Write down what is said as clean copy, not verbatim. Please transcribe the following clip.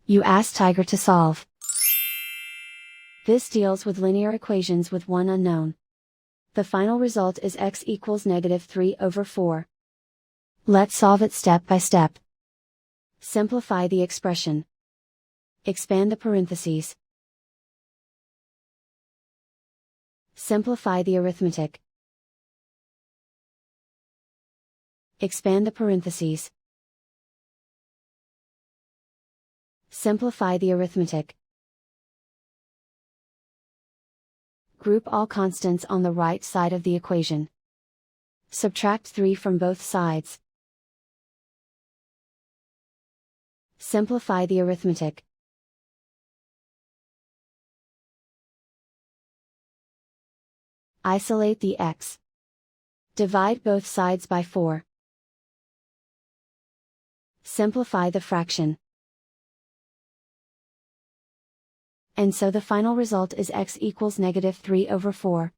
You ask Tiger to solve. This deals with linear equations with one unknown. The final result is x equals -3/4. Let's solve it step by step. Simplify the expression. Expand the parentheses. Simplify the arithmetic. Expand the parentheses. Simplify the arithmetic. Group all constants on the right side of the equation. Subtract 3 from both sides. Simplify the arithmetic. Isolate the x. Divide both sides by 4. Simplify the fraction. And so the final result is x equals -3/4.